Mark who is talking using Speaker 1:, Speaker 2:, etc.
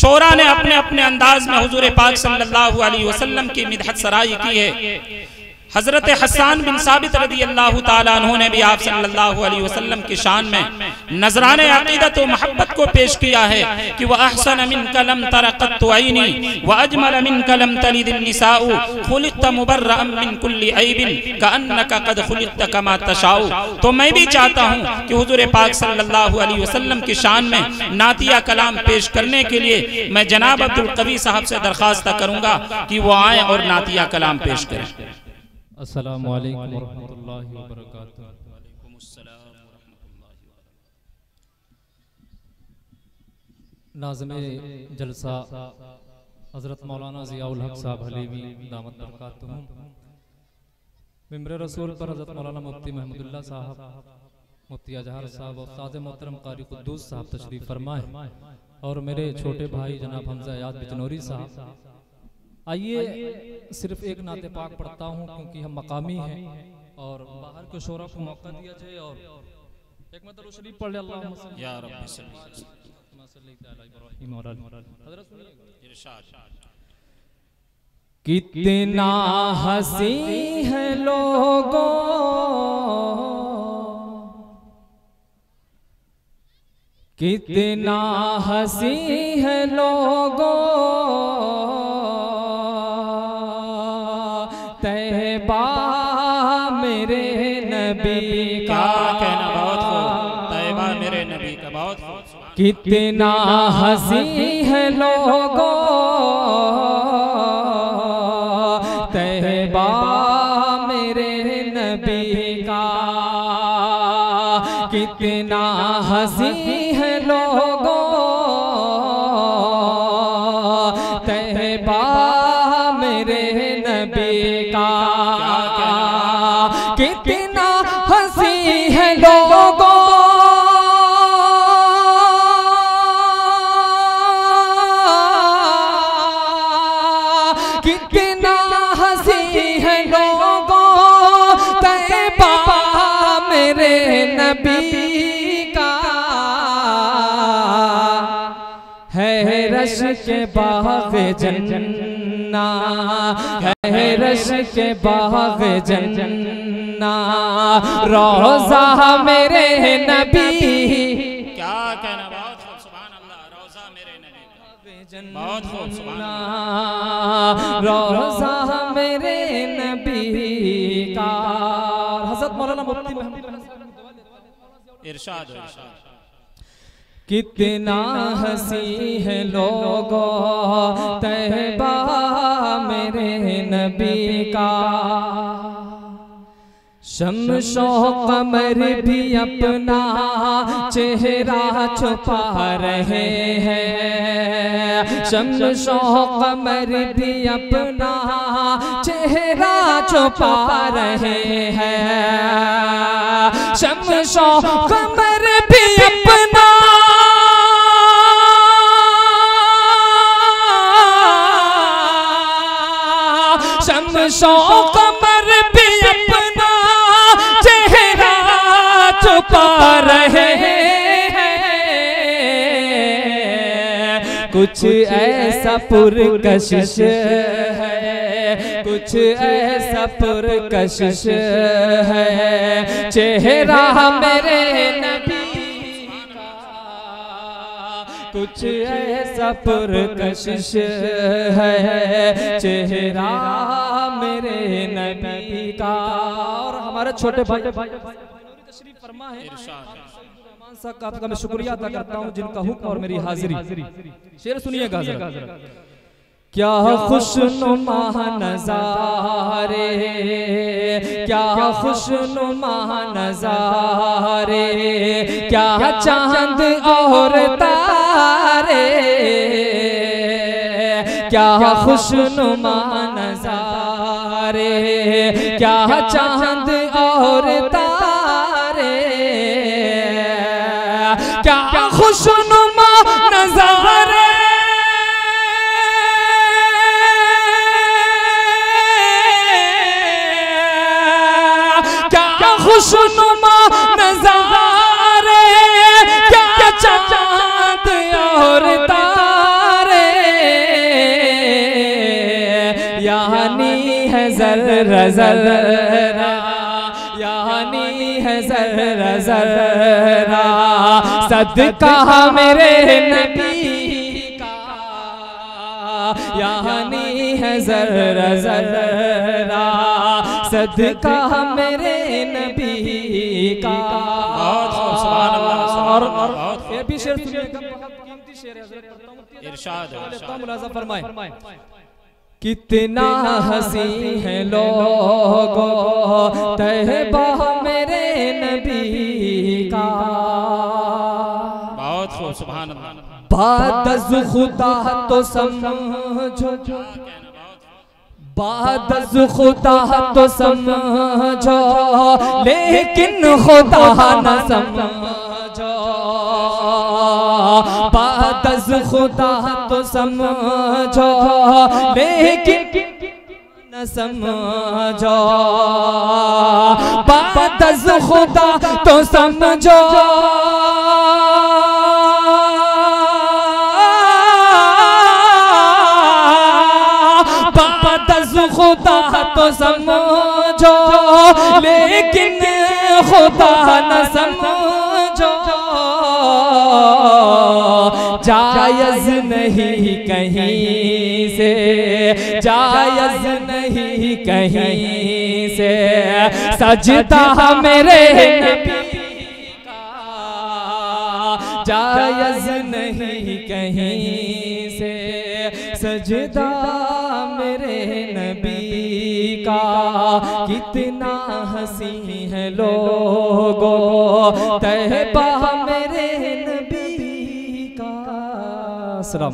Speaker 1: शोरा ने अपने अपने अंदाज में हुजूर पाक सल्लल्लाहु अलैहि वसल्लम की मिदहत सराई की है। हजरत हसन बिन साबित रदी अल्लाह ताला अन्हु ने भी आप सल्लल्लाहु अलैहि वसल्लम की शान में नजराने अकीदत व मोहब्बत को पेश किया है कि वह अहसन मिन कलम तरक़त ऐनी व अजमल मिन कलम तलिद निसाउ खुलिक़त मुबर्रअन मिन कुल्ली ऐबिन कअन्नका कद खुलिक़त कमा तशाउ। तो मैं भी चाहता हूँ कि हुजूर पाक सल्लल्लाहु अलैहि वसल्लम की शान में नातिया कलाम पेश करने के लिए मैं जनाब अब्दुल कवी साहब से दरख्वास्त करूँगा कि वो आए और नातिया कलाम पेश करें।
Speaker 2: अस्सलामु अलैकुम वरहमतुल्लाहि वबरकातुहू। नाज़िम जलसा हज़रत मौलाना ज़ियाउल हक साहब हलेवी दामत बरकातुहू, मिंबर रसूल पर हज़रत मौलाना मुफ्ती महमूदुल्लाह साहब, मुफ्ती अजहर साहब और उस्ताद मोहतरम कारी कुद्दूस साहब तशरीफ फरमाए और मेरे छोटे भाई जनाब हमजा याद बिजनौरी साहब। आइए सिर्फ एक नाते पाक पढ़ता हूँ क्योंकि हम मकामी हैं और बाहर के शोरा को मौका दिया जाए और एक मतलब शरीफ पढ़ ले अल्लाहुम्मा या रब्बी सल्ली अला इब्राहीम और हज़रत सुनिए इरशाद। कितना हंसी है लोगों, कितना हंसी है लोगों, तैबा मेरे नबी का
Speaker 1: कहना बहुत खूब, तैबा मेरे नबी का बहुत खूब।
Speaker 2: कितना हंसी है लोगों, तैबा मेरे नबी का, कितना हंसी है लोगों, तैबा मेरे नबी का, कितना हंसी है लोगों, कितना हंसी है लोगों, तैबा मेरे नबी का है रश के बाग़ जन्ना, है रश के बाग़ जन्ना, रोज़ा मेरे नबी।
Speaker 1: क्या कहना बहुत खूब, सुभान अल्लाह, रोज़ा मेरे नबी, बहुत खूब, सुभान अल्लाह,
Speaker 2: रोज़ा मेरे नबी का। हज़रत मौलाना मुफ्ती
Speaker 1: इरशाद इरशाद।
Speaker 2: कितना हंसी है लोगों, तैबा मेरे नबी का, शम्सो कमर भी अपना चेहरा छुपा रहे हैं, शम्सो कमर भी अपना चेहरा छुपा रहे हैं, शम्सो कमर भी अपना शम्सो कमर भी अपना चेहरा छुपा रहे हैं, कुछ ऐसा पुरकशिश है, कुछ ऐसा पुरकशिश है, चेहरा मेरे नबी का, कुछ ऐसा पुरकशिश है, चेहरा मेरे नबी का। और हमारे छोटे भाई तशरीफ फरमा है, आपका मैं शुक्रिया अदा करता हूँ जिनका हुक्म और मेरी हाजिरी। शेर सुनिएगा जरा। क्या खुशनुमा नज़ारे, क्या खुशनुमा नज़ारे, क्या चांद और तारे, क्या खुशनुमा नज़ारे, क्या चांद और तारे, क्या खुशनुमा नज़ारे, क्या खुशनुमा नज़ारे, क्या चांद और तारे, ज़र्रा ज़र्रा, यानी है ज़र्रा ज़र्रा, सदका मेरे नबी का, यानी है ज़र्रा ज़र्रा, सदका मेरे नबी का। और ये भी शेर सुनिएगा, कीमती शेर है, इरशाद फरमाए। कितना हसी है लोगो तहबा मेरे नबी का,
Speaker 1: बहुत खूब, सुभान अल्लाह।
Speaker 2: बाद अज़ खुदा तो समझो, बाद अज़ खुदा तो समझो, लेकिन खुदा न समझो, बाद अज़ खुदा तो समझो, लेकिन न समझो, बाद अज़ खुदा तो समझो, बाद अज़ खुदा तो समझो, लेकिन खुदा न समझो, जायज़ नहीं कहीं से, जायज़ नहीं कहीं से, सजदा मेरे नबी का, जायज़ नहीं कहीं से, सजदा मेरे नबी का। कितना हसी है लोगो तहबा मेरे नबी का। सलाम।